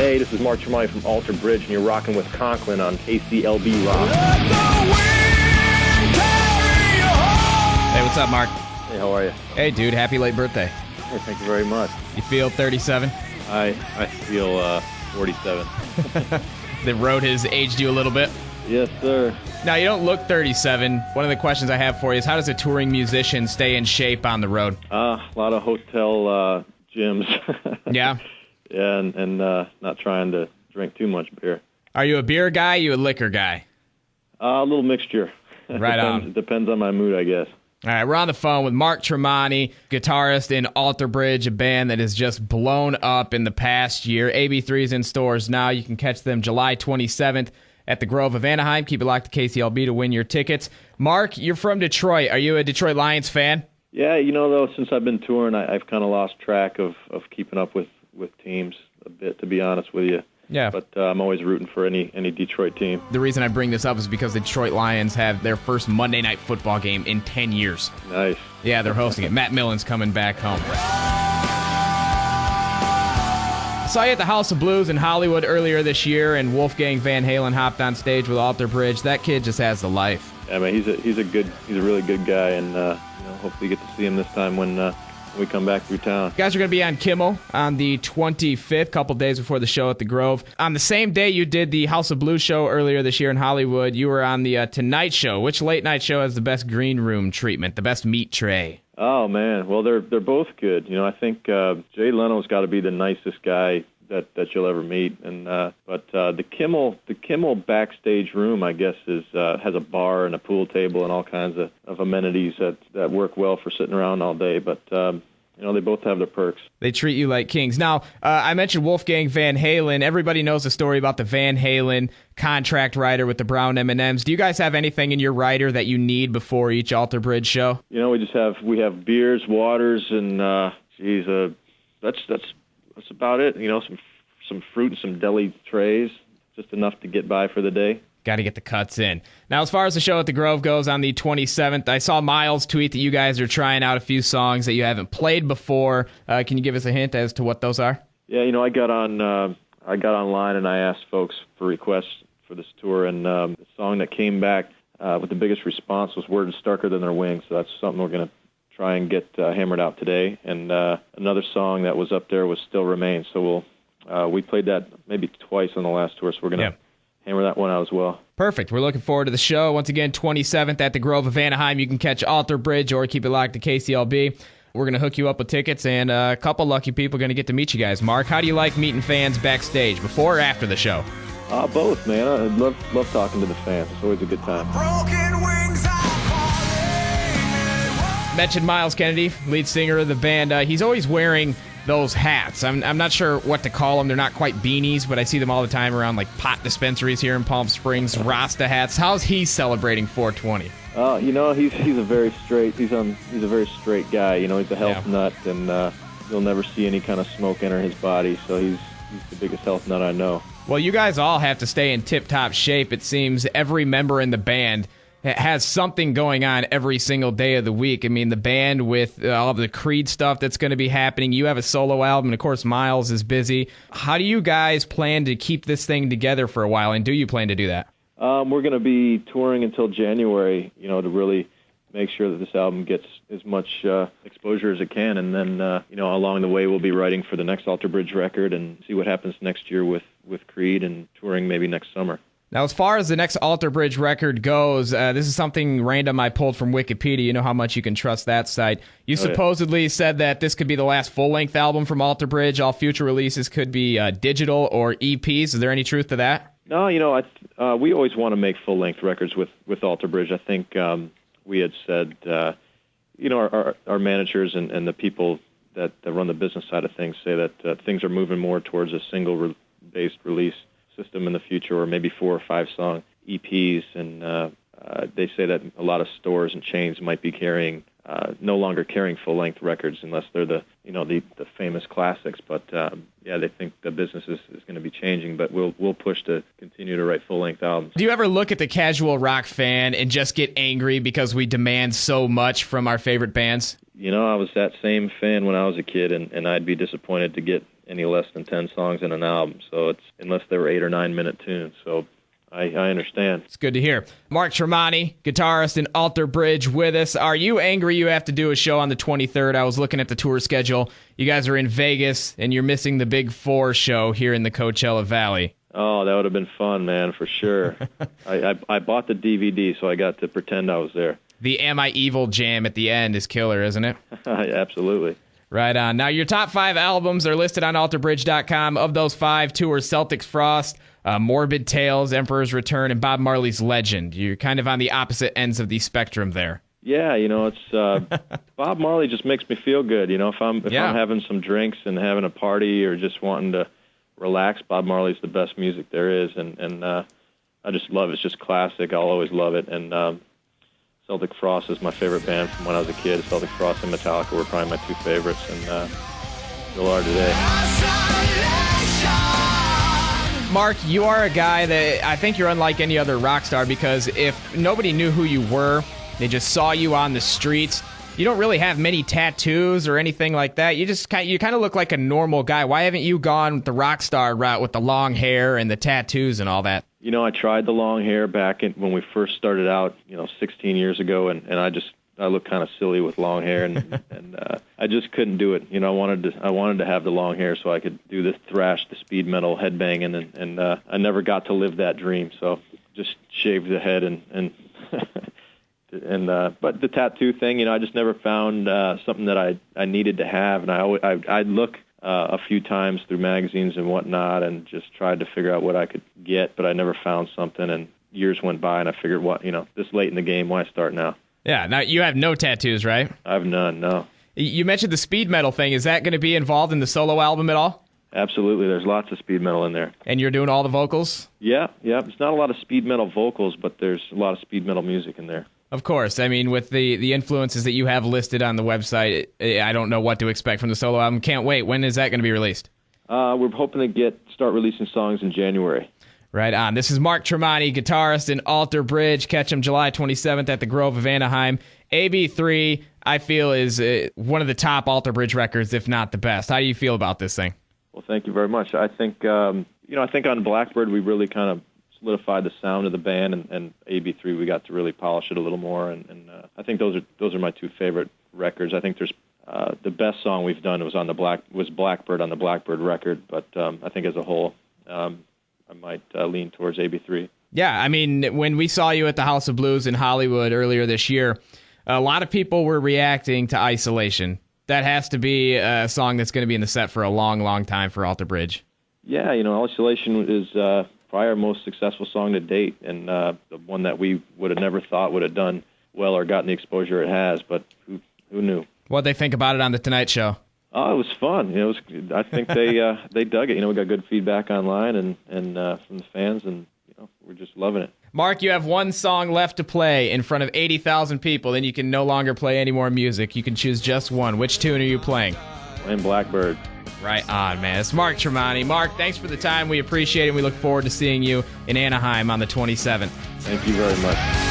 Hey, this is Mark Tremonti from Alter Bridge, and you're rocking with Conklin on KCLB Rock. Hey, what's up, Mark? Hey, how are you? Hey, dude, happy late birthday. Hey, thank you very much. You feel 37? I feel 47. The road has aged you a little bit. Yes, sir. Now, you don't look 37. One of the questions I have for you is, how does a touring musician stay in shape on the road? A lot of hotel gyms. Yeah? Yeah, and not trying to drink too much beer. Are you a beer guy? You a liquor guy? A little mixture. Right on. Depends on my mood, I guess. All right, we're on the phone with Mark Tremonti, guitarist in Alter Bridge, a band that has just blown up in the past year. AB3 is in stores now. You can catch them July 27th at the Grove of Anaheim. Keep it locked to KCLB to win your tickets. Mark, you're from Detroit. Are you a Detroit Lions fan? Yeah, though, since I've been touring, I've kind of lost track of keeping up with teams a bit, to be honest with you. Yeah. But I'm always rooting for any Detroit team. The reason I bring this up is because the Detroit Lions have their first Monday Night Football game in 10 years. Nice. Yeah, they're hosting it. Matt Millen's coming back home. Saw you at the House of Blues in Hollywood earlier this year, and Wolfgang Van Halen hopped on stage with Alter Bridge. That kid just has the life. Yeah, man, he's a really good guy, and hopefully you get to see him this time when we come back through town. You guys are going to be on Kimmel on the 25th, a couple days before the show at the Grove. On the same day you did the House of Blues show earlier this year in Hollywood, you were on the Tonight Show. Which late night show has the best green room treatment, the best meat tray? Oh, man. Well, they're both good. I think Jay Leno's got to be the nicest guy that you'll ever meet, but the Kimmel backstage room, I guess, has a bar and a pool table and all kinds of amenities that work well for sitting around all day. But they both have their perks. They treat you like kings. Now, I mentioned Wolfgang Van Halen. Everybody knows the story about the Van Halen contract rider with the brown M&Ms. Do you guys have anything in your rider that you need before each Alter Bridge show? We have beers, waters, and that's about it. Some fruit and some deli trays, just enough to get by for the day. Got to get the cuts in. Now, as far as the show at the Grove goes on the 27th, I saw Miles tweet that you guys are trying out a few songs that you haven't played before. Can you give us a hint as to what those are? Yeah, I got online and I asked folks for requests for this tour, and the song that came back with the biggest response was "Words Starker Than Their Wings." So that's something we're going to try and get hammered out today. And another song that was up there was "Still Remains." So we played that maybe twice on the last tour, so we're going to hammer that one out as well. Perfect. We're looking forward to the show. Once again, 27th at the Grove of Anaheim. You can catch Alter Bridge or keep it locked to KCLB. We're going to hook you up with tickets, and a couple lucky people are going to get to meet you guys. Mark, how do you like meeting fans backstage, before or after the show? Both, man. I love talking to the fans. It's always a good time. Mentioned Miles Kennedy, lead singer of the band. He's always wearing those hats. I'm not sure what to call them. They're not quite beanies, but I see them all the time around like pot dispensaries here in Palm Springs. Rasta hats. How's he celebrating 420? He's a very straight. He's a very straight guy. He's a health nut, and you'll never see any kind of smoke enter his body. So he's the biggest health nut I know. Well, you guys all have to stay in tip-top shape. It seems every member in the band has something going on every single day of the week. I mean, the band with all of the Creed stuff that's going to be happening. You have a solo album, and of course, Miles is busy. How do you guys plan to keep this thing together for a while, and do you plan to do that? We're going to be touring until January, to really make sure that this album gets as much exposure as it can, and then, along the way, we'll be writing for the next Alter Bridge record and see what happens next year with Creed and touring maybe next summer. Now, as far as the next Alter Bridge record goes, this is something random I pulled from Wikipedia. You know how much you can trust that site. You supposedly said that this could be the last full-length album from Alter Bridge. All future releases could be digital or EPs. Is there any truth to that? No, we always want to make full-length records with Alter Bridge. I think we had said, our managers and the people that run the business side of things say that things are moving more towards a single-based release system in the future, or maybe 4 or 5 song EPs, and they say that a lot of stores and chains might be no longer carrying full length records unless they're the famous classics. But they think the business is going to be changing. But we'll push to continue to write full length albums. Do you ever look at the casual rock fan and just get angry because we demand so much from our favorite bands? I was that same fan when I was a kid, and I'd be disappointed to get any less than 10 songs in an album. So it's unless they were 8 or 9 minute tunes. So I understand. It's good to hear. Mark Tremonti, guitarist in Alter Bridge, with us. Are you angry you have to do a show on the 23rd? I was looking at the tour schedule. You guys are in Vegas, and you're missing the Big Four show here in the Coachella Valley. Oh, that would have been fun, man, for sure. I bought the DVD, so I got to pretend I was there. The Am I Evil jam at the end is killer, isn't it? Absolutely. Right on. Now, your top 5 albums are listed on alterbridge.com. Of those 5, 2 are Celtic's Frost, Morbid Tales, Emperor's Return, and Bob Marley's Legend. You're kind of on the opposite ends of the spectrum there. Yeah, it's Bob Marley just makes me feel good. If I'm having some drinks and having a party or just wanting to relax, Bob Marley's the best music there is, and I just love it. It's just classic. I'll always love it. And Celtic Frost is my favorite band from when I was a kid. Celtic Frost and Metallica were probably my 2 favorites, and still are today. Mark, you are a guy that I think you're unlike any other rock star, because if nobody knew who you were, they just saw you on the streets, you don't really have many tattoos or anything like that. You kind of look like a normal guy. Why haven't you gone the rock star route with the long hair and the tattoos and all that? I tried the long hair back when we first started out, 16 years ago, and I look kind of silly with long hair, and I just couldn't do it. I wanted to have the long hair so I could do the thrash, the speed metal headbanging, and I never got to live that dream. So just shaved the head and but the tattoo thing, I just never found something that I needed to have, and I'd look a few times through magazines and whatnot, and just tried to figure out what I could get, but I never found something. And years went by, and I figured, this late in the game, why start now? Yeah. Now you have no tattoos, right? I have none. No. You mentioned the speed metal thing. Is that going to be involved in the solo album at all? Absolutely. There's lots of speed metal in there. And you're doing all the vocals? Yeah. It's not a lot of speed metal vocals, but there's a lot of speed metal music in there. Of course. I mean, with the influences that you have listed on the website, I don't know what to expect from the solo album. Can't wait. When is that going to be released? We're hoping to start releasing songs in January. Right on. This is Mark Tremonti, guitarist in Alter Bridge. Catch him July 27th at the Grove of Anaheim. AB3, I feel, is one of the top Alter Bridge records, if not the best. How do you feel about this thing? Well, thank you very much. I think, I think on Blackbird we really kind of solidified the sound of the band, and AB3 we got to really polish it a little more, and I think those are my 2 favorite records. I think there's the best song we've done was Blackbird on the Blackbird record, but I think as a whole I might lean towards AB3. Yeah, I mean, when we saw you at the House of Blues in Hollywood earlier this year, a lot of people were reacting to Isolation. That has to be a song that's going to be in the set for a long, long time for Alter Bridge. Yeah, Isolation is probably our most successful song to date, and the one that we would have never thought would have done well or gotten the exposure it has, but who knew? What'd they think about it on The Tonight Show? Oh, it was fun. I think they dug it. We got good feedback online and from the fans, and we're just loving it. Mark, you have one song left to play in front of 80,000 people. Then you can no longer play any more music. You can choose just one. Which tune are you playing? Playing Blackbird. Right on, man. It's Mark Tremonti. Mark, thanks for the time. We appreciate it. We look forward to seeing you in Anaheim on the 27th. Thank you very much.